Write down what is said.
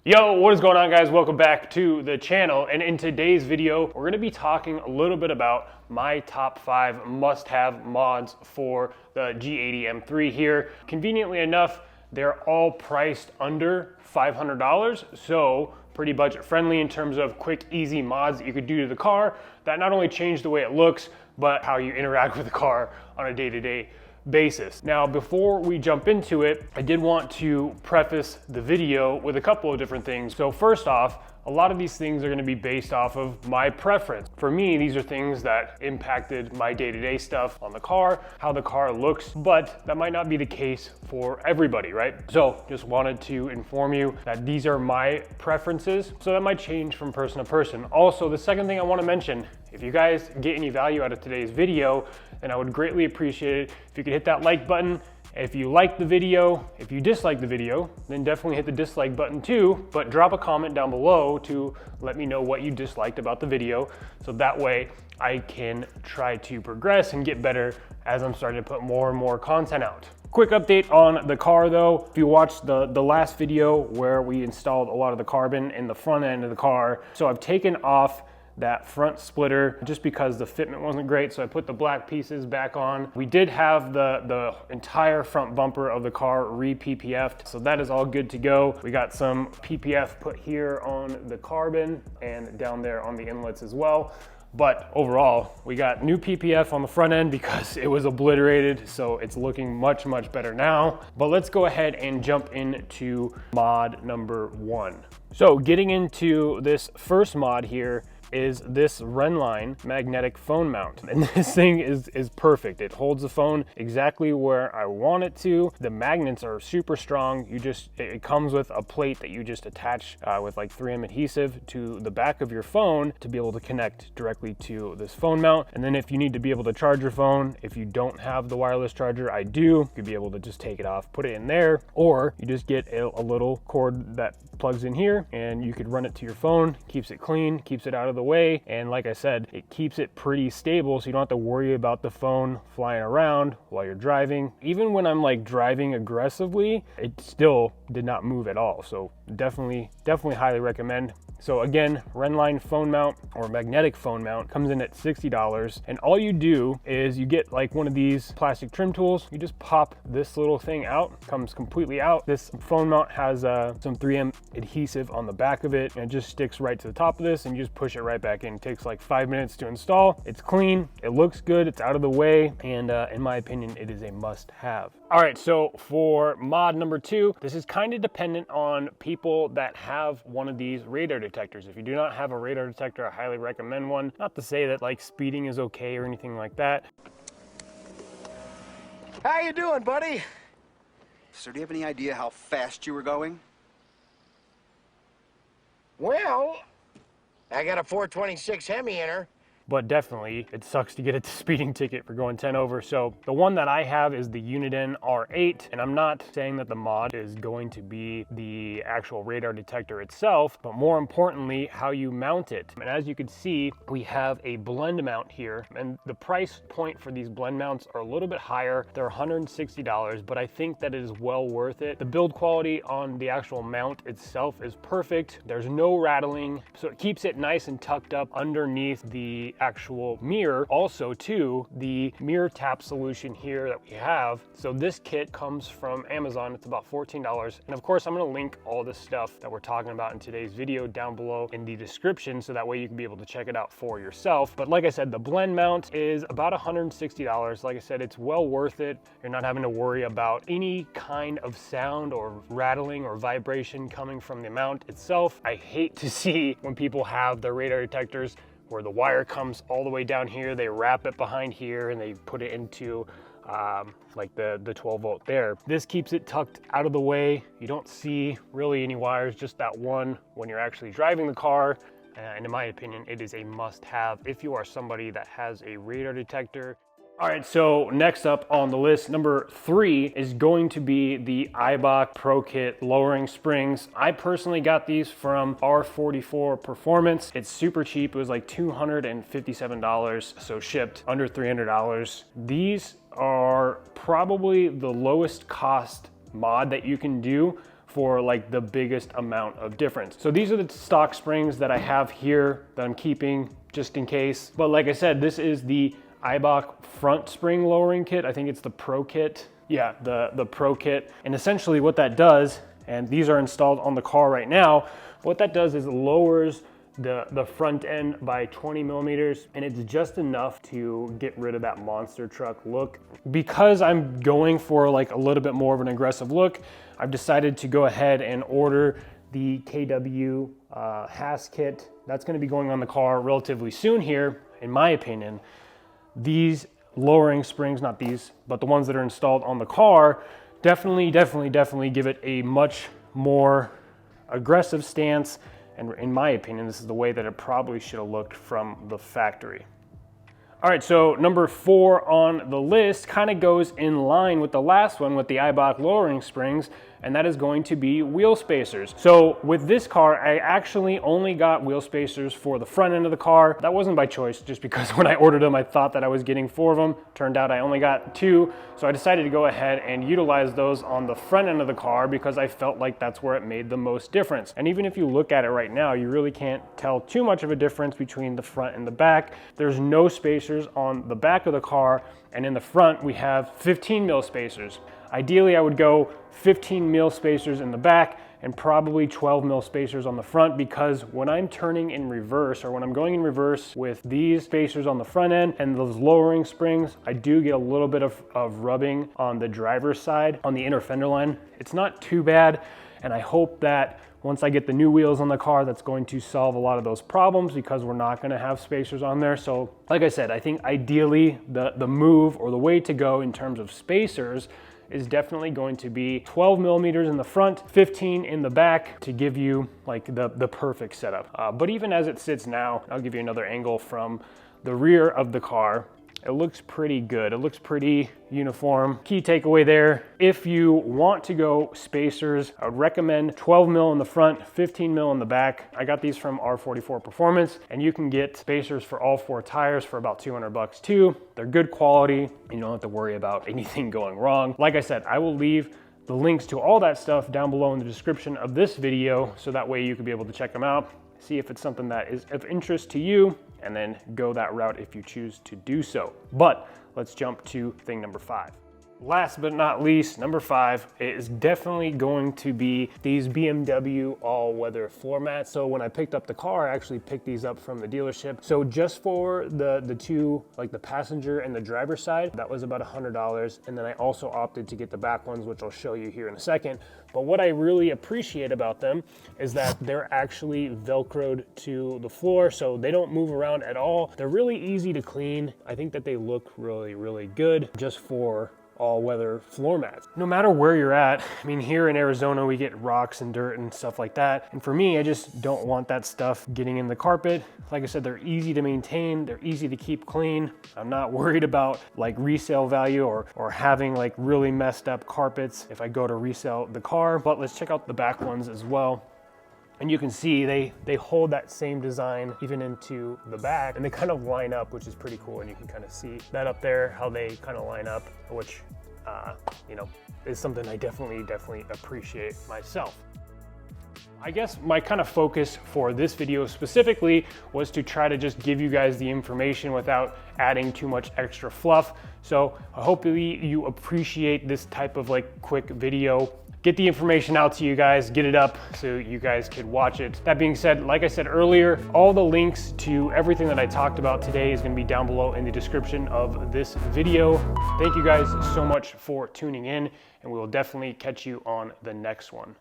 Yo, what is going on, guys? Welcome back to the channel. And in today's video, we're going to be talking a little bit about my top 5 must-have mods for the G80 M3 here. Conveniently enough, they're all priced under $500, so pretty budget friendly in terms of quick, easy mods that you could do to the car that not only change the way it looks, but how you interact with the car on a day-to-day basis. Now, before we jump into it, I did want to preface the video with a couple of different things. So first off, a lot of these things are going to be based off of my preference. For me, these are things that impacted my day-to-day stuff on the car, how the car looks, but that might not be the case for everybody, right? So just wanted to inform you that these are my preferences, so that might change from person to person. Also, the second thing I want to mention, if you guys get any value out of today's video, then I would greatly appreciate it if you could hit that like button. If you like the video, if you dislike the video, then definitely hit the dislike button too, but drop a comment down below to let me know what you disliked about the video, so that way I can try to progress and get better as I'm starting to put more and more content out. Quick update on the car though. If you watched the last video where we installed a lot of the carbon in the front end of the car, so I've taken off that front splitter just because the fitment wasn't great, so I put the black pieces back on. We did have the entire front bumper of the car re-PPF'd, so that is all good to go. We got some PPF put here on the carbon and down there on the inlets as well. But overall, we got new PPF on the front end because it was obliterated, so it's looking much, much better now. But let's go ahead and jump into mod number 1. So getting into this first mod here is this Renline magnetic phone mount. And this thing is perfect. It holds the phone exactly where I want it to. The magnets are super strong. It comes with a plate that you just attach with like 3M adhesive to the back of your phone to be able to connect directly to this phone mount. And then if you need to be able to charge your phone, if you don't have the wireless charger, I do, you'd be able to just take it off, put it in there, or you just get a little cord that plugs in here and you could run it to your phone, keeps it clean, keeps it out of the way, and like I said, it keeps it pretty stable so you don't have to worry about the phone flying around while you're driving. Even when I'm like driving aggressively, it still did not move at all, so definitely highly recommend. So again, Renline phone mount or magnetic phone mount comes in at $60, and all you do is you get like one of these plastic trim tools. You just pop this little thing out, comes completely out. This phone mount has some 3M adhesive on the back of it, and it just sticks right to the top of this, and you just push it right back in. It takes like 5 minutes to install. It's clean, it looks good, it's out of the way, and in my opinion, it is a must-have. All right, so for mod number 2, this is kind of dependent on people that have one of these radar detectors. If you do not have a radar detector, I highly recommend one. Not to say that like speeding is okay or anything like that. How you doing, buddy? So do you have any idea how fast you were going? Well, I got a 426 Hemi in her. But definitely it sucks to get a speeding ticket for going 10 over. So the one that I have is the Uniden R8, and I'm not saying that the mod is going to be the actual radar detector itself, but more importantly, how you mount it. And as you can see, we have a blend mount here, and the price point for these blend mounts are a little bit higher. They're $160, but I think that it is well worth it. The build quality on the actual mount itself is perfect. There's no rattling, so it keeps it nice and tucked up underneath the actual mirror. Also too, the mirror tap solution here that we have, so this kit comes from Amazon. It's about $14, and of course I'm going to link all this stuff that we're talking about in today's video down below in the description, so that way you can be able to check it out for yourself. But like I said, the blend mount is about $160. Like I said, it's well worth it. You're not having to worry about any kind of sound or rattling or vibration coming from the mount itself. I hate to see when people have their radar detectors where the wire comes all the way down here, they wrap it behind here and they put it into like the 12 volt there. This keeps it tucked out of the way. You don't see really any wires, just that one when you're actually driving the car. And in my opinion, it is a must-have if you are somebody that has a radar detector. All right, so next up on the list, number 3 is going to be the Eibach Pro Kit lowering springs. I personally got these from R44 Performance. It's super cheap. It was like $257, so shipped under $300. These are probably the lowest cost mod that you can do for like the biggest amount of difference. So these are the stock springs that I have here that I'm keeping just in case. But like I said, this is the Eibach front spring lowering kit. I think it's the Pro kit. Yeah, the Pro kit. And essentially what that does, and these are installed on the car right now, what that does is it lowers the front end by 20 millimeters, and it's just enough to get rid of that monster truck look. Because I'm going for like a little bit more of an aggressive look, I've decided to go ahead and order the KW Haas kit. That's going to be going on the car relatively soon here, in my opinion. These lowering springs, not these, but the ones that are installed on the car, definitely give it a much more aggressive stance. And in my opinion, this is the way that it probably should have looked from the factory. All right, so number 4 on the list kind of goes in line with the last one with the Eibach lowering springs, and that is going to be wheel spacers. So with this car, I actually only got wheel spacers for the front end of the car. That wasn't by choice, just because when I ordered them, I thought that I was getting 4 of them. Turned out I only got 2, so I decided to go ahead and utilize those on the front end of the car because I felt like that's where it made the most difference. And even if you look at it right now, you really can't tell too much of a difference between the front and the back. There's no spacers on the back of the car, and in the front we have 15 mil spacers. Ideally, I would go 15 mil spacers in the back and probably 12 mil spacers on the front, because when I'm turning in reverse, or when I'm going in reverse with these spacers on the front end and those lowering springs, I do get a little bit of rubbing on the driver's side, on the inner fender line. It's not too bad, and I hope that once I get the new wheels on the car, that's going to solve a lot of those problems, because we're not gonna have spacers on there. So like I said, I think ideally the move or the way to go in terms of spacers is definitely going to be 12 millimeters in the front, 15 in the back, to give you like the perfect setup. But even as it sits now, I'll give you another angle from the rear of the car. It looks pretty good. It looks pretty uniform. Key takeaway there, if you want to go spacers, I would recommend 12 mil in the front, 15 mil in the back. I got these from R44 Performance, and you can get spacers for all 4 tires for about 200 bucks too. They're good quality. You don't have to worry about anything going wrong. Like I said, I will leave the links to all that stuff down below in the description of this video, so that way you can be able to check them out, see if it's something that is of interest to you, and then go that route if you choose to do so. But let's jump to thing number 5. Last but not least, number 5 is definitely going to be these BMW all-weather floor mats. So when I picked up the car, I actually picked these up from the dealership. So just for the two, like the passenger and the driver side, that was about $100. And then I also opted to get the back ones, which I'll show you here in a second. But what I really appreciate about them is that they're actually Velcroed to the floor, so they don't move around at all. They're really easy to clean. I think that they look really good just for all-weather floor mats. No matter where you're at, I mean, here in Arizona, we get rocks and dirt and stuff like that. And for me, I just don't want that stuff getting in the carpet. Like I said, they're easy to maintain. They're easy to keep clean. I'm not worried about like resale value or having like really messed up carpets if I go to resell the car. But let's check out the back ones as well. And you can see they hold that same design even into the back, and they kind of line up, which is pretty cool. And you can kind of see that up there, how they kind of line up, which, you know, is something I definitely appreciate myself. I guess my kind of focus for this video specifically was to try to just give you guys the information without adding too much extra fluff. So hopefully you appreciate this type of like quick video. Get the information out to you guys, get it up so you guys could watch it. That being said, like I said earlier, all the links to everything that I talked about today is gonna be down below in the description of this video. Thank you guys so much for tuning in, and we will definitely catch you on the next one.